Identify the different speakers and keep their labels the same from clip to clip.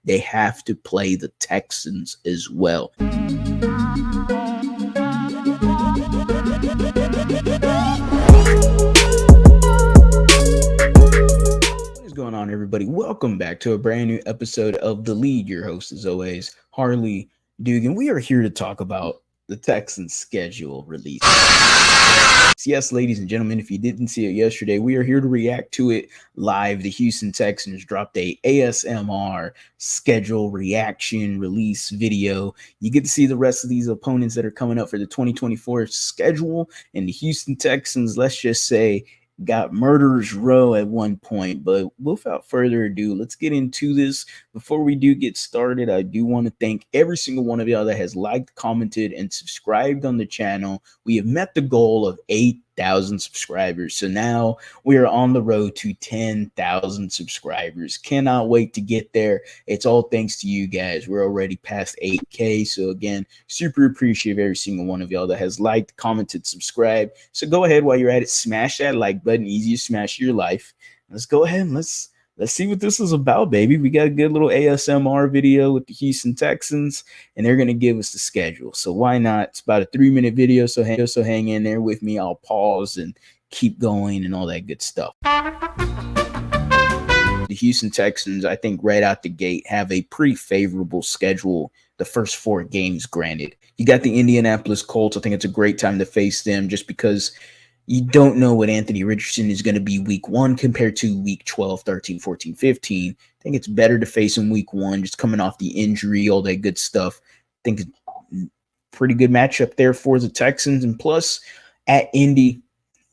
Speaker 1: they have to play the Texans as well. What is going on, everybody? Welcome back to a brand new episode of The Lead. Your host, as always, Harley Dugan. We are here to talk about the Texans schedule release. Yes, ladies and gentlemen, if you didn't see it yesterday, we are here to react to it live. The Houston Texans dropped a ASMR schedule reaction release video. You get to see the rest of these opponents that are coming up for the 2024 schedule, and the Houston Texans, let's just say, got murderer's row at one point. But without further ado, let's get into this. Before we do get started, I do want to thank every single one of y'all that has liked, commented, and subscribed on the channel. We have met the goal of 8,000 subscribers, so now we are on the road to 10,000 subscribers. Cannot wait to get there. It's all thanks to you guys. We're already past 8K, so again, super appreciative every single one of y'all that has liked, commented, subscribed. So go ahead, while you're at it, smash that like button. Easy to smash your life. Let's go ahead and let's see what this is about, baby. We got a good little ASMR video with the Houston Texans, and they're going to give us the schedule. So why not? It's about a 3-minute video, so hang in there with me. I'll pause and keep going and all that good stuff. The Houston Texans, I think right out the gate, have a pretty favorable schedule. The first 4 games, granted. You got the Indianapolis Colts. I think it's a great time to face them just because you don't know what Anthony Richardson is going to be week 1 compared to week 12, 13, 14, 15. I think it's better to face him week 1, just coming off the injury, all that good stuff. I think it's a pretty good matchup there for the Texans. And plus, at Indy,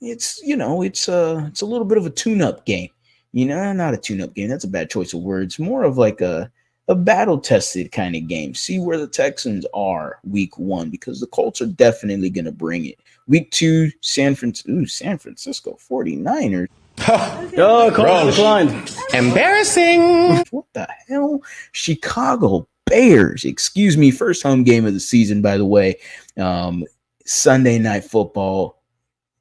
Speaker 1: it's a little bit of a tune-up game. Not a tune-up game. That's a bad choice of words. More of like a battle-tested kind of game. See where the Texans are week 1, because the Colts are definitely going to bring it. Week 2, San Francisco 49ers.
Speaker 2: Oh, Colts declined. Embarrassing.
Speaker 1: What the hell? Chicago Bears. Excuse me. First home game of the season, by the way. Sunday Night Football,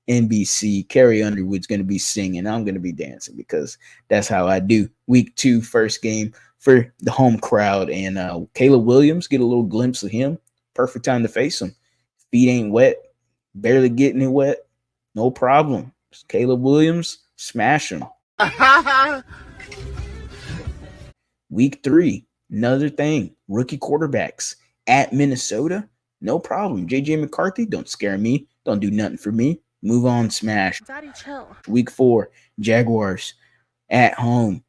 Speaker 1: NBC. Carrie Underwood's going to be singing. I'm going to be dancing because that's how I do. Week 2, first game for the home crowd, and Caleb Williams, get a little glimpse of him. Perfect time to face him. Feet ain't wet, barely getting it wet, no problem. Caleb Williams, smash him. Week 3, another thing, rookie quarterbacks at Minnesota, no problem. JJ McCarthy, don't scare me, don't do nothing for me. Move on, smash.
Speaker 3: Daddy, chill.
Speaker 1: Week 4, Jaguars at home.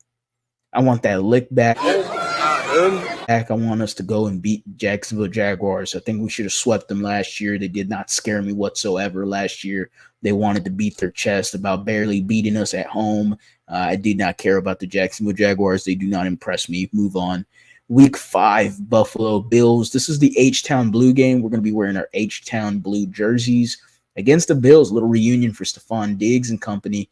Speaker 1: I want that lick back. I want us to go and beat Jacksonville Jaguars. I think we should have swept them last year. They did not scare me whatsoever last year. They wanted to beat their chest about barely beating us at home. I did not care about the Jacksonville Jaguars. They do not impress me. Move on. Week 5, Buffalo Bills. This is the H-Town Blue game. We're going to be wearing our H-Town Blue jerseys against the Bills. A little reunion for Stephon Diggs and company.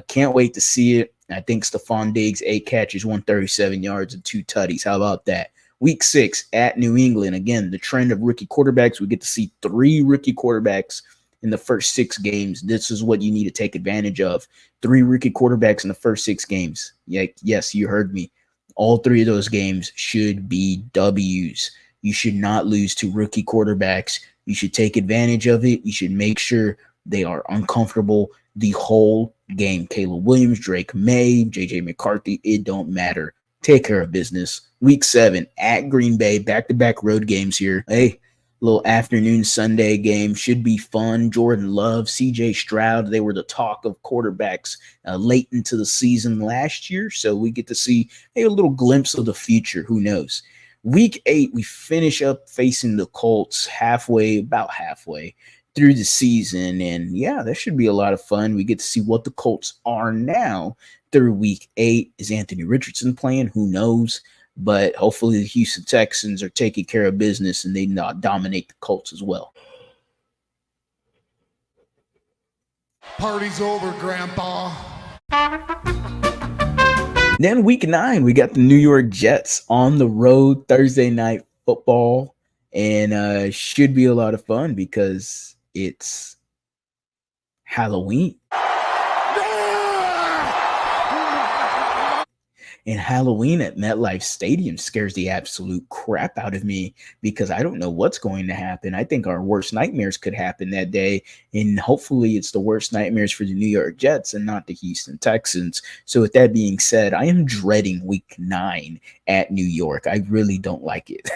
Speaker 1: Can't wait to see it. I think Stephon Diggs, 8 catches, 137 yards, and 2 tutties. How about that? Week 6 at New England. Again, the trend of rookie quarterbacks. We get to see 3 rookie quarterbacks in the first 6 games. This is what you need to take advantage of. 3 rookie quarterbacks in the first 6 games. Yeah, yes, you heard me. All 3 of those games should be W's. You should not lose to rookie quarterbacks. You should take advantage of it. You should make sure they are uncomfortable the whole game. Caleb Williams, Drake May, JJ McCarthy, it don't matter. Take care of business. Week 7 at Green Bay, back-to-back road games here. Hey, little afternoon Sunday game should be fun. Jordan Love, CJ Stroud, they were the talk of quarterbacks late into the season last year, so we get to see a little glimpse of the future. Who knows? Week 8, we finish up facing the Colts about halfway through the season, and yeah, that should be a lot of fun. We get to see what the Colts are now through week 8. Is Anthony Richardson playing? Who knows? But hopefully the Houston Texans are taking care of business and they not dominate the Colts as well.
Speaker 4: Party's over, Grandpa.
Speaker 1: Then week 9, we got the New York Jets on the road, Thursday night football, and should be a lot of fun because it's Halloween. And Halloween at MetLife Stadium scares the absolute crap out of me because I don't know what's going to happen. I think our worst nightmares could happen that day. And hopefully it's the worst nightmares for the New York Jets and not the Houston Texans. So with that being said, I am dreading week 9 at New York. I really don't like it.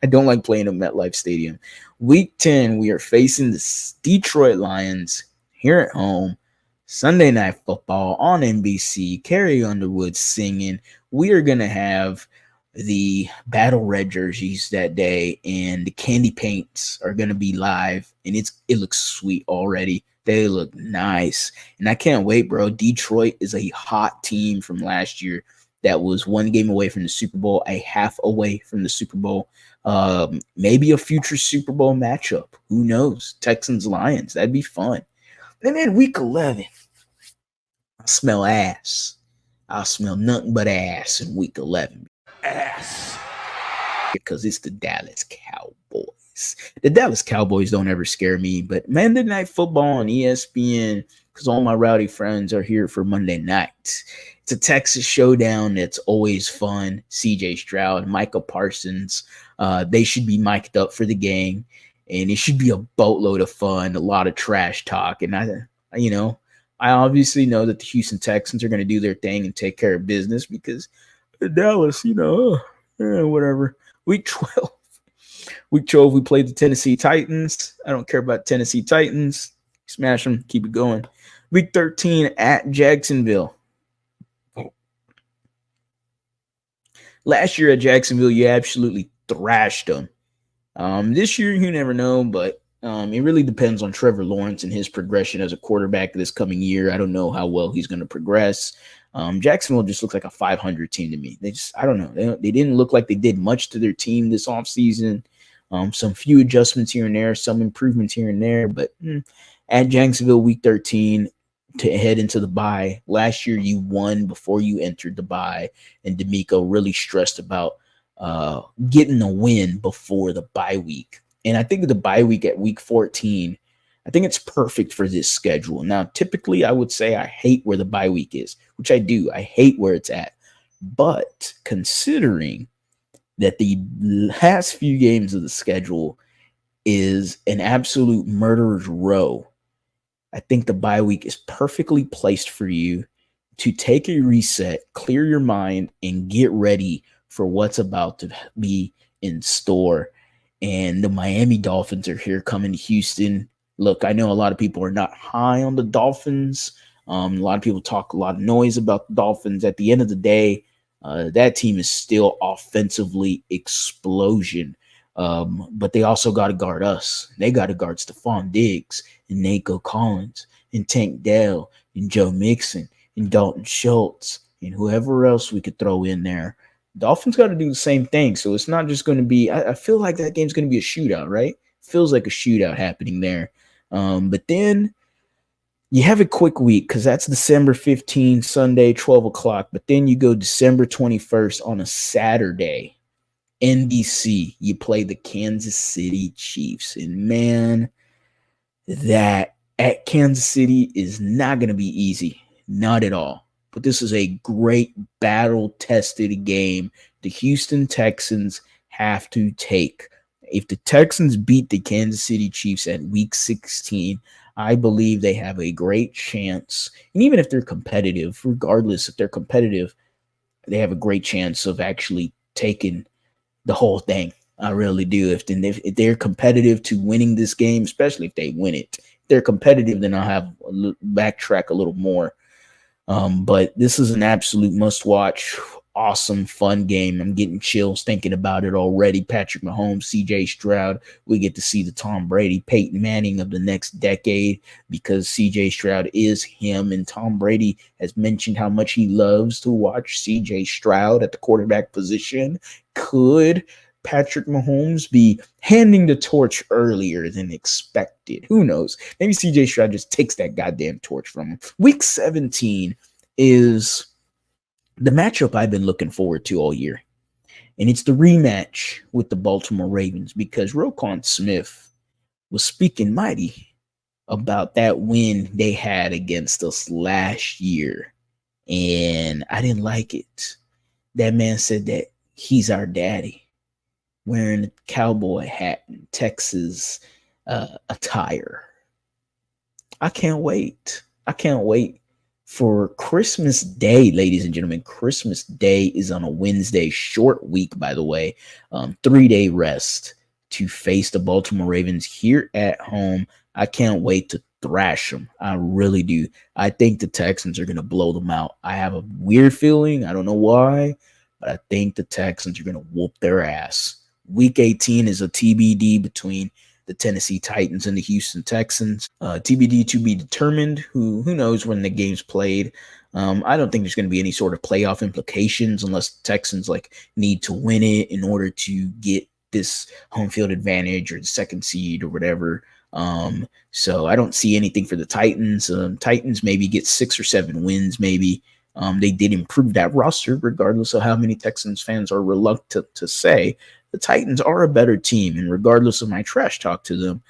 Speaker 1: I don't like playing at MetLife Stadium. Week 10, we are facing the Detroit Lions here at home. Sunday Night Football on NBC. Carrie Underwood singing. We are going to have the Battle Red jerseys that day, and the candy paints are going to be live, and it looks sweet already. They look nice, and I can't wait, bro. Detroit is a hot team from last year that was one game away from the Super Bowl, a half away from the Super Bowl. Maybe a future Super Bowl matchup. Who knows? Texans Lions. That'd be fun. And then week 11, I smell ass. I'll smell nothing but ass in week 11.
Speaker 2: Ass.
Speaker 1: Because it's the Dallas Cowboys. The Dallas Cowboys don't ever scare me, but Monday Night Football on ESPN, because all my rowdy friends are here for Monday night. It's a Texas showdown that's always fun. CJ Stroud, Micah Parsons, they should be mic'd up for the game, and it should be a boatload of fun, a lot of trash talk, and I obviously know that the Houston Texans are going to do their thing and take care of business because Dallas, whatever. Week 12. Week 12, we played the Tennessee Titans. I don't care about Tennessee Titans. Smash them. Keep it going. Week 13 at Jacksonville. Last year at Jacksonville, you absolutely thrashed them. This year, you never know, but it really depends on Trevor Lawrence and his progression as a quarterback this coming year. I don't know how well he's going to progress. Jacksonville just looks like a 500 team to me. I don't know. They didn't look like they did much to their team this offseason. Some few adjustments here and there, some improvements here and there. But at Jacksonville, week 13, to head into the bye. Last year, you won before you entered the bye, and D'Amico really stressed about getting a win before the bye week. And I think the bye week at week 14, I think it's perfect for this schedule. Now, typically, I would say I hate where the bye week is, which I do. I hate where it's at. But considering that the last few games of the schedule is an absolute murderer's row, I think the bye week is perfectly placed for you to take a reset, clear your mind, and get ready for what's about to be in store. And the Miami Dolphins are here coming to Houston. Look, I know a lot of people are not high on the Dolphins. A lot of people talk a lot of noise about the Dolphins. At the end of the day, that team is still offensively explosion. But they also got to guard us. They got to guard Stephon Diggs and Nico Collins and Tank Dell and Joe Mixon and Dalton Schultz and whoever else we could throw in there. Dolphins got to do the same thing. So it's not just going to be, I feel like that game's going to be a shootout, right? Feels like a shootout happening there. But then you have a quick week because that's December 15, Sunday, 12 o'clock. But then you go December 21st on a Saturday. NBC, you play the Kansas City Chiefs. And man, that at Kansas City is not going to be easy. Not at all. But this is a great battle-tested game the Houston Texans have to take. If the Texans beat the Kansas City Chiefs at week 16, I believe they have a great chance. And even if they're competitive, regardless if they're competitive, they have a great chance of actually taking the whole thing. I really do. If they're competitive to winning this game, especially if they win it, if they're competitive, then I'll have backtrack a little more. But this is an absolute must-watch, awesome, fun game. I'm getting chills thinking about it already. Patrick Mahomes, CJ Stroud. We get to see the Tom Brady, Peyton Manning of the next decade because CJ Stroud is him. And Tom Brady has mentioned how much he loves to watch CJ Stroud at the quarterback position. Could Patrick Mahomes be handing the torch earlier than expected? Who knows? Maybe CJ Stroud just takes that goddamn torch from him. Week 17 is the matchup I've been looking forward to all year. And it's the rematch with the Baltimore Ravens because Roquan Smith was speaking mighty about that win they had against us last year. And I didn't like it. That man said that he's our daddy, wearing a cowboy hat and Texas attire. I can't wait. I can't wait for Christmas Day, ladies and gentlemen. Christmas Day is on a Wednesday, short week, by the way. 3-day rest to face the Baltimore Ravens here at home. I can't wait to thrash them. I really do. I think the Texans are going to blow them out. I have a weird feeling. I don't know why, but I think the Texans are going to whoop their ass. Week 18 is a TBD between the Tennessee Titans and the Houston Texans. TBD to be determined. Who knows when the game's played? I don't think there's going to be any sort of playoff implications unless the Texans need to win it in order to get this home field advantage or the second seed or whatever. So I don't see anything for the Titans. Titans maybe get 6 or 7 wins, maybe. They did improve that roster, regardless of how many Texans fans are reluctant to say. The Titans are a better team, and regardless of my trash talk to them,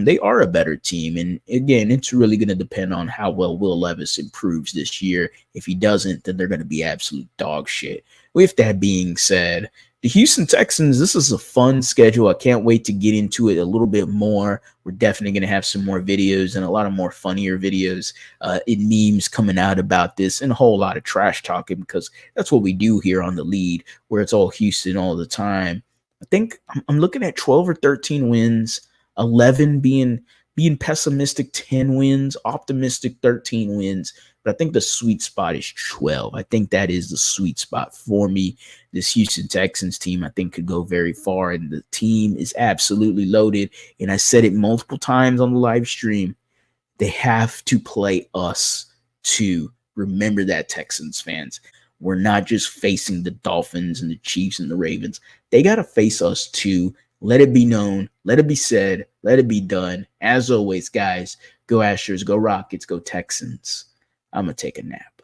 Speaker 1: they are a better team. And again, it's really going to depend on how well Will Levis improves this year. If he doesn't, then they're going to be absolute dog shit. With that being said, the Houston Texans, this is a fun schedule. I can't wait to get into it a little bit more. We're definitely going to have some more videos and a lot of more funnier videos in memes coming out about this and a whole lot of trash talking, because that's what we do here on TheLead, where it's all Houston all the time. I think I'm looking at 12 or 13 wins, 11 being pessimistic, 10 wins, optimistic, 13 wins. But I think the sweet spot is 12. I think that is the sweet spot for me. This Houston Texans team, I think, could go very far, and the team is absolutely loaded. And I said it multiple times on the live stream. They have to play us too. Remember that, Texans fans. We're not just facing the Dolphins and the Chiefs and the Ravens. They got to face us too. Let it be known. Let it be said. Let it be done. As always, guys, go Astros, go Rockets, go Texans. I'm going to take a nap.